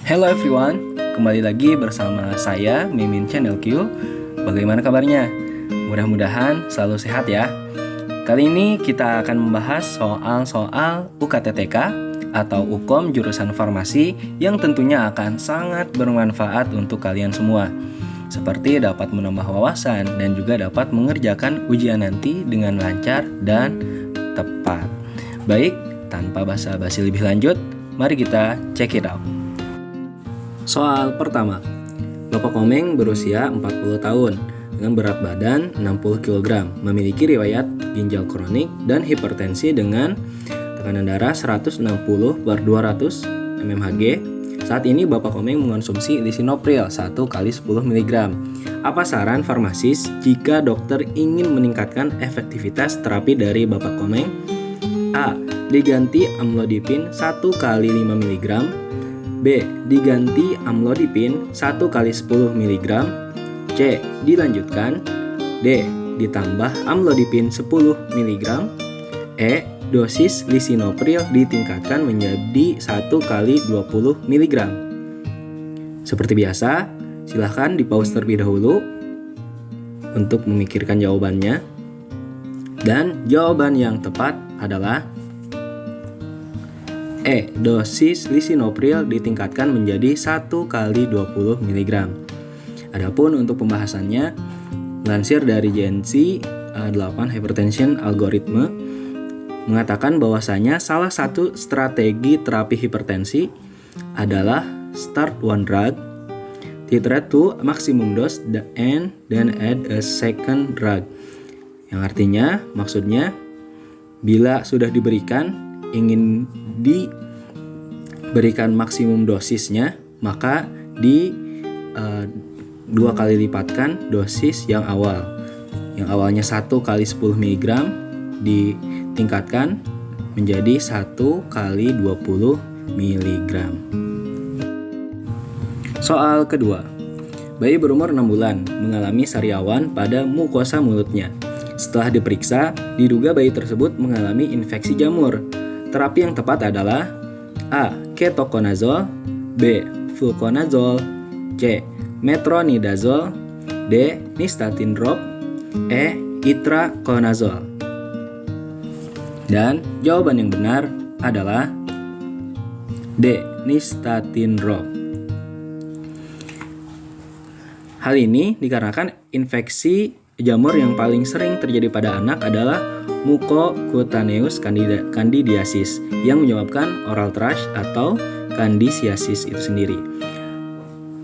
Hello everyone, kembali lagi bersama saya Mimin Channel Q. Bagaimana kabarnya? Mudah-mudahan selalu sehat ya. Kali ini kita akan membahas soal UKTTK atau UKOM jurusan farmasi yang tentunya akan sangat bermanfaat untuk kalian semua. Seperti dapat menambah wawasan dan juga dapat mengerjakan ujian nanti dengan lancar dan tepat. Baik, tanpa basa-basi lebih lanjut, mari kita check it out. Soal pertama, Bapak Komeng berusia 40 tahun dengan berat badan 60 kg, memiliki riwayat ginjal kronik dan hipertensi dengan tekanan darah 160/200 mmHg. Saat ini Bapak Komeng mengonsumsi lisinopril 1 kali 10 mg. Apa saran farmasis jika dokter ingin meningkatkan efektivitas terapi dari Bapak Komeng? A. Diganti amlodipin 1 kali 5 mg. B. Diganti amlodipin 1 kali 10 mg. C. Dilanjutkan. D. Ditambah amlodipin 10 mg. E. Dosis lisinopril ditingkatkan menjadi 1 kali 20 mg. Seperti biasa, silahkan di-pause terlebih dahulu untuk memikirkan jawabannya. Dan jawaban yang tepat adalah E. Dosis lisinopril ditingkatkan menjadi 1 kali 20 mg. Adapun untuk pembahasannya, melansir dari JNC 8 Hypertension Algorithm mengatakan bahwasanya salah satu strategi terapi hipertensi adalah start one drug, titrate to maximum dose, and then add a second drug. Yang artinya, maksudnya bila sudah diberikan, ingin diberikan maksimum dosisnya, maka di 2 kali lipatkan dosis yang awal. Yang awalnya 1 kali 10 mg ditingkatkan menjadi 1 kali 20 mg. Soal kedua, bayi berumur 6 bulan mengalami sariawan pada mukosa mulutnya. Setelah diperiksa, diduga bayi tersebut mengalami infeksi jamur. Terapi yang tepat adalah A. Ketoconazole, B. Fluconazole, C. Metronidazole, D. Nystatin drop, E. Itraconazole. Dan jawaban yang benar adalah D. Nystatin drop. Hal ini dikarenakan infeksi jamur yang paling sering terjadi pada anak adalah Mucocutaneous candidiasis yang menyebabkan oral thrush atau candidiasis itu sendiri.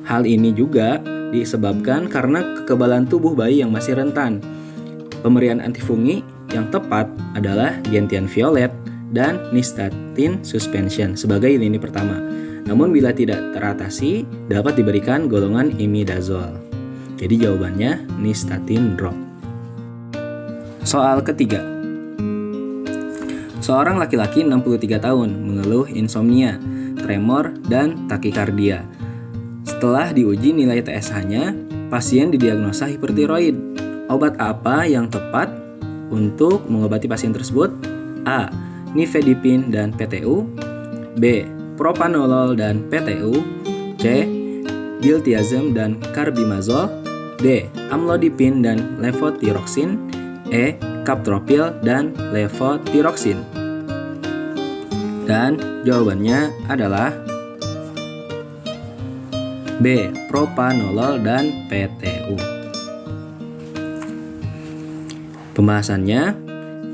Hal ini juga disebabkan karena kekebalan tubuh bayi yang masih rentan. Pemberian antifungi yang tepat adalah gentian violet dan nystatin suspension sebagai lini pertama. Namun bila tidak teratasi, dapat diberikan golongan imidazole. Jadi jawabannya nystatin drop. Soal ketiga. Seorang laki-laki 63 tahun mengeluh insomnia, tremor, dan takikardia. Setelah diuji nilai TSH-nya, pasien didiagnosa hipertiroid. Obat apa yang tepat untuk mengobati pasien tersebut? A. Nifedipin dan PTU, B. Propanolol dan PTU, C. Diltiazem dan carbimazole, D. Amlodipin dan levotiroxin, E. Captropil dan levotiroxin. Dan jawabannya adalah B. Propanolol dan PTU. Pembahasannya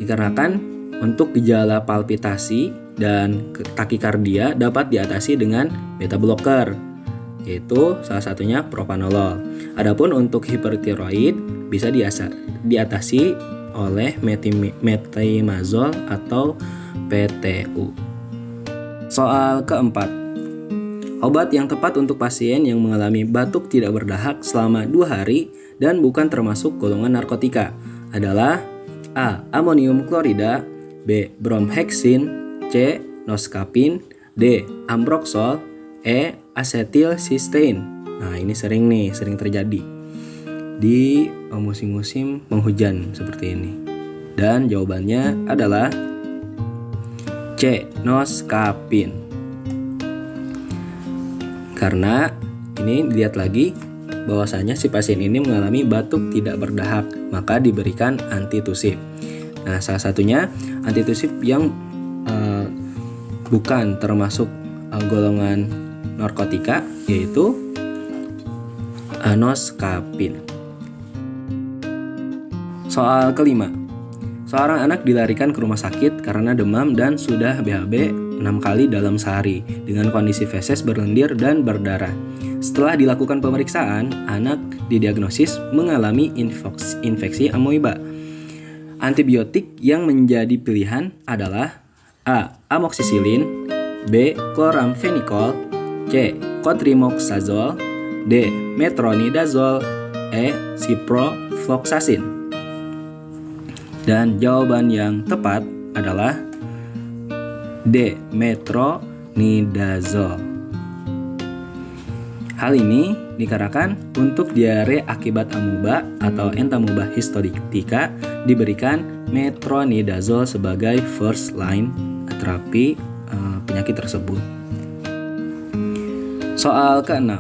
dikarenakan untuk gejala palpitasi dan takikardia dapat diatasi dengan beta blocker, yaitu salah satunya propanolol. Adapun untuk hipertiroid bisa diatasi oleh metimazole atau PTU. Soal keempat. Obat yang tepat untuk pasien yang mengalami batuk tidak berdahak selama 2 hari dan bukan termasuk golongan narkotika adalah A. Amonium klorida, B. Bromhexin, C. Noscapin, D. Ambroxol, E. Acetilcysteine. Nah, ini sering terjadi di musim-musim penghujan seperti ini. Dan jawabannya adalah C. Noscapin. Karena ini dilihat lagi bahwasanya si pasien ini mengalami batuk tidak berdahak, maka diberikan antitusif. Nah, salah satunya antitusif yang bukan termasuk golongan narkotika yaitu noscapin. Soal kelima. Seorang anak dilarikan ke rumah sakit karena demam dan sudah BAB 6 kali dalam sehari dengan kondisi feses berlendir dan berdarah. Setelah dilakukan pemeriksaan, anak didiagnosis mengalami infeksi amoeba. Antibiotik yang menjadi pilihan adalah A. Amoxicillin, B. Chloramphenicol, C. Cotrimoxazole, D. Metronidazole, E. Ciprofloxacin. Dan jawaban yang tepat adalah D. Metronidazole. Hal ini dikarenakan untuk diare akibat amuba atau entamuba histolytica diberikan metronidazole sebagai first line terapi penyakit tersebut. Soal ke-6.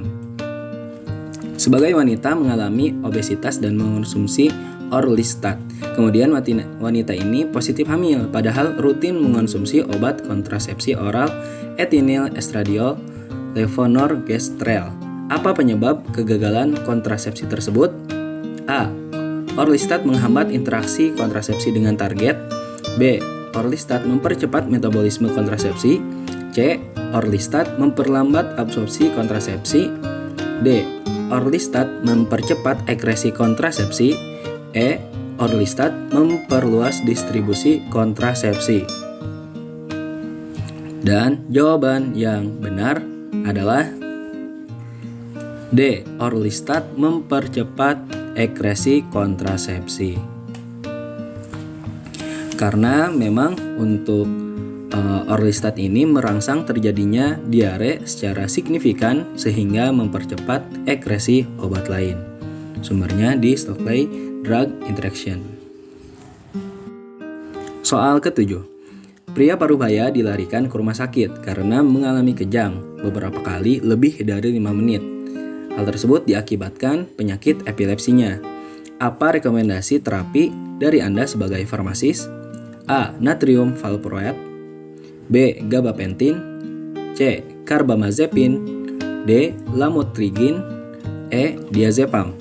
Sebagai wanita mengalami obesitas dan mengonsumsi Orlistat. Kemudian wanita ini positif hamil padahal rutin mengonsumsi obat kontrasepsi oral etinyl estradiol levonorgestrel. Apa penyebab kegagalan kontrasepsi tersebut? A. Orlistat menghambat interaksi kontrasepsi dengan target. B. Orlistat mempercepat metabolisme kontrasepsi. C. Orlistat memperlambat absorpsi kontrasepsi. D. Orlistat mempercepat ekresi kontrasepsi. E. Orlistat memperluas distribusi kontrasepsi. Dan jawaban yang benar adalah D. Orlistat mempercepat ekresi kontrasepsi. Karena memang untuk Orlistat ini merangsang terjadinya diare secara signifikan sehingga mempercepat ekresi obat lain. Sumbernya di Stokely Drug Interaction. Soal ke-7. Pria parubaya dilarikan ke rumah sakit karena mengalami kejang beberapa kali lebih dari 5 menit. Hal tersebut diakibatkan penyakit epilepsinya. Apa rekomendasi terapi dari Anda sebagai farmasis? A. Natrium valproate, B. Gabapentin, C. Carbamazepin, D. Lamotrigine, E. Diazepam.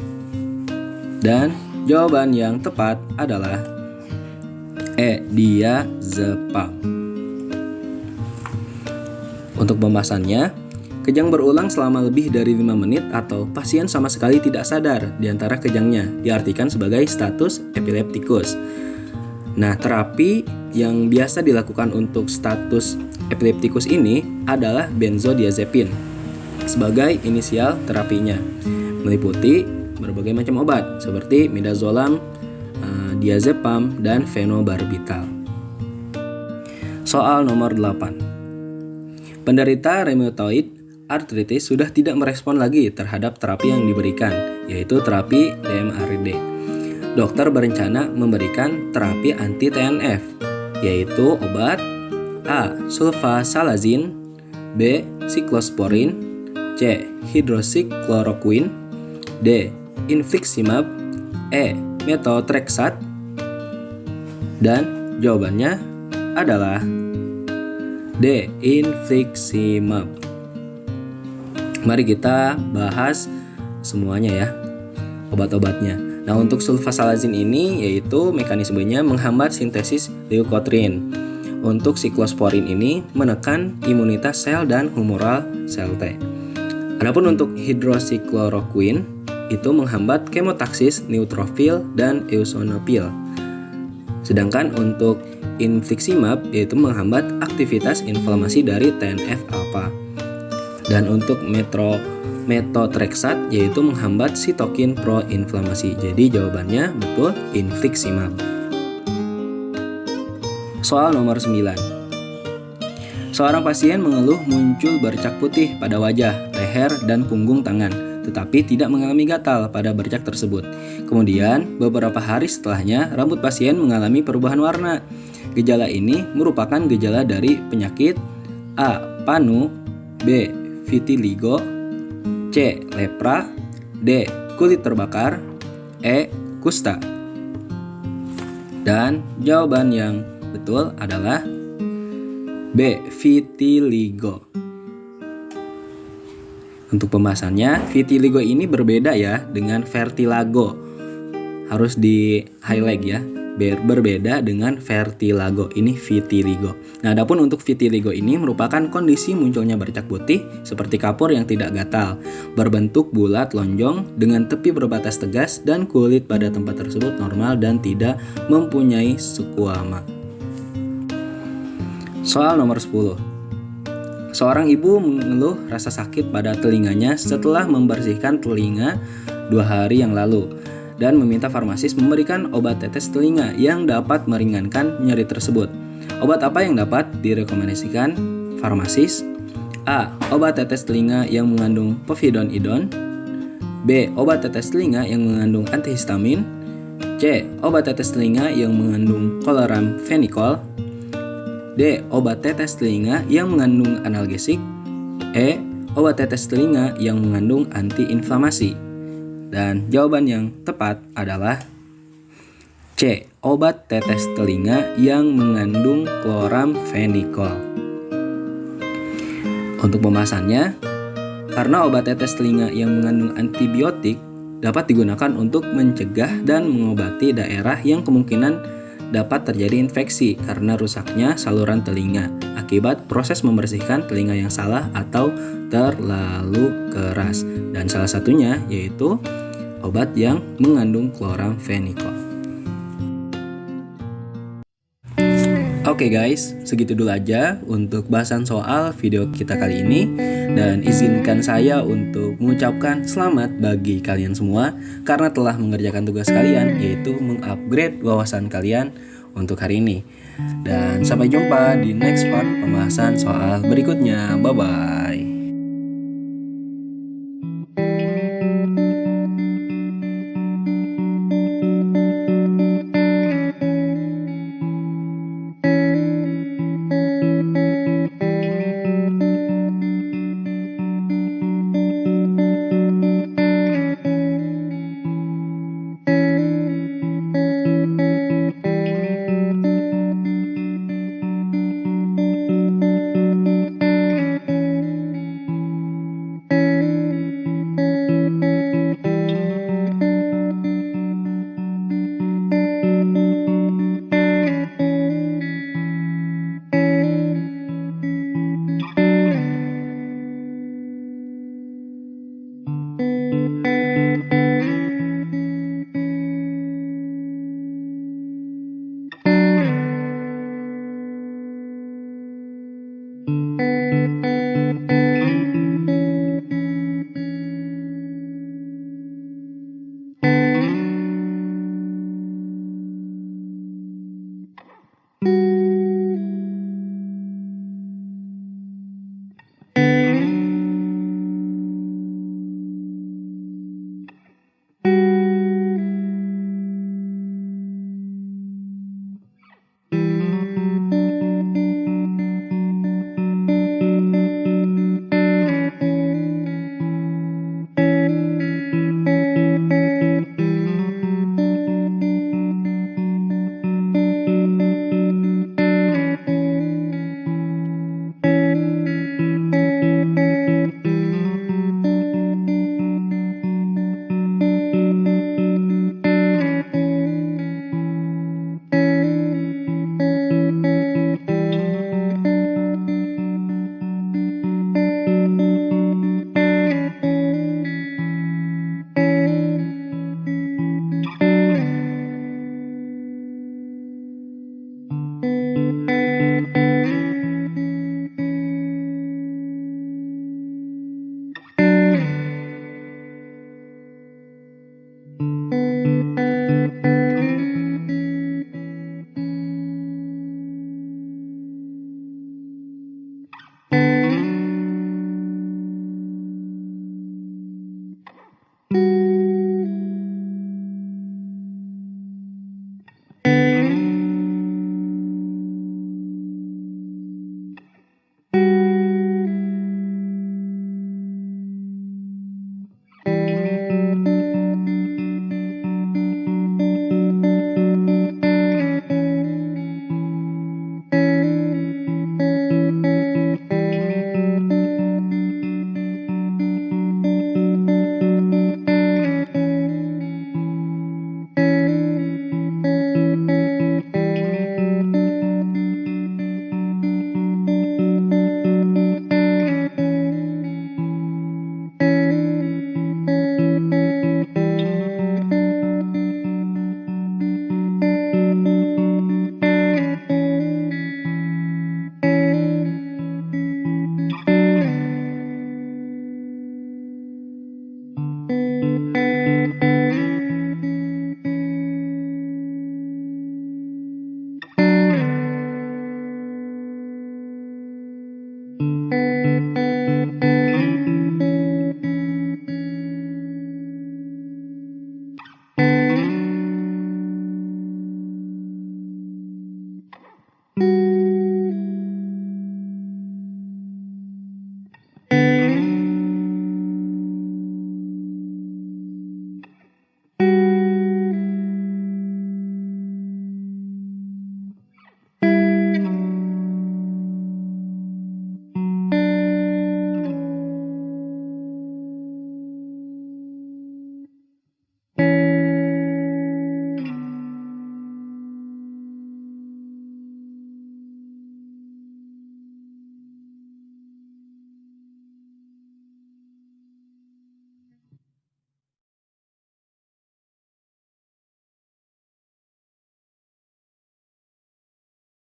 Dan jawaban yang tepat adalah E. Diazepam. Untuk pembahasannya, kejang berulang selama lebih dari 5 menit atau pasien sama sekali tidak sadar di antara kejangnya diartikan sebagai status epileptikus. Nah, terapi yang biasa dilakukan untuk status epileptikus ini adalah benzodiazepin sebagai inisial terapinya, meliputi berbagai macam obat seperti midazolam, diazepam, dan fenobarbital. Soal nomor 8. Penderita rheumatoid arthritis sudah tidak merespon lagi terhadap terapi yang diberikan, yaitu terapi DMARD. Dokter berencana memberikan terapi anti-TNF, yaitu obat A. Sulfasalazin, B. Cyclosporin, C. Hydroxychloroquine, D. Infliximab, E. Methotrexate. Dan jawabannya adalah D. Infliximab. Mari kita bahas semuanya ya, obat-obatnya. Nah, untuk sulfasalazin ini yaitu mekanismenya menghambat sintesis leukotriene. Untuk siklosporin ini menekan imunitas sel dan humoral sel T. Adapun untuk hidroksikloroquine itu menghambat kemotaksis neutrofil dan eosinofil. Sedangkan untuk infliximab yaitu menghambat aktivitas inflamasi dari TNF-alpha. Dan untuk methotrexate yaitu menghambat sitokin proinflamasi. Jadi jawabannya betul infliximab. Soal nomor 9. Seorang pasien mengeluh muncul bercak putih pada wajah, leher, dan punggung tangan, tetapi tidak mengalami gatal pada bercak tersebut. Kemudian, beberapa hari setelahnya, rambut pasien mengalami perubahan warna. Gejala ini merupakan gejala dari penyakit A. Panu, B. Vitiligo, C. Lepra, D. Kulit terbakar, E. Kusta. Dan jawaban yang betul adalah B. Vitiligo. Untuk pembahasannya, vitiligo ini berbeda ya dengan vertilago. Harus di highlight ya. Berbeda dengan vertilago, ini vitiligo. Nah, adapun untuk vitiligo ini merupakan kondisi munculnya bercak putih seperti kapur yang tidak gatal, berbentuk bulat lonjong dengan tepi berbatas tegas dan kulit pada tempat tersebut normal dan tidak mempunyai sekuama. Soal nomor 10. Seorang ibu mengeluh rasa sakit pada telinganya setelah membersihkan telinga 2 hari yang lalu dan meminta farmasis memberikan obat tetes telinga yang dapat meringankan nyeri tersebut. Obat apa yang dapat direkomendasikan farmasis? A. Obat tetes telinga yang mengandung povidone-iodon. B. Obat tetes telinga yang mengandung antihistamin. C. Obat tetes telinga yang mengandung chloramphenicol. D. Obat tetes telinga yang mengandung analgesik. E. Obat tetes telinga yang mengandung antiinflamasi. Dan jawaban yang tepat adalah C. Obat tetes telinga yang mengandung chloramphenicol. Untuk pembahasannya, karena obat tetes telinga yang mengandung antibiotik dapat digunakan untuk mencegah dan mengobati daerah yang kemungkinan dapat terjadi infeksi karena rusaknya saluran telinga akibat proses membersihkan telinga yang salah atau terlalu keras. Dan salah satunya yaitu obat yang mengandung chloramphenicol. Oke guys, segitu dulu aja untuk bahasan soal video kita kali ini. Dan izinkan saya untuk mengucapkan selamat bagi kalian semua karena telah mengerjakan tugas kalian, yaitu mengupgrade wawasan kalian untuk hari ini. Dan sampai jumpa di next part pembahasan soal berikutnya. Bye-bye.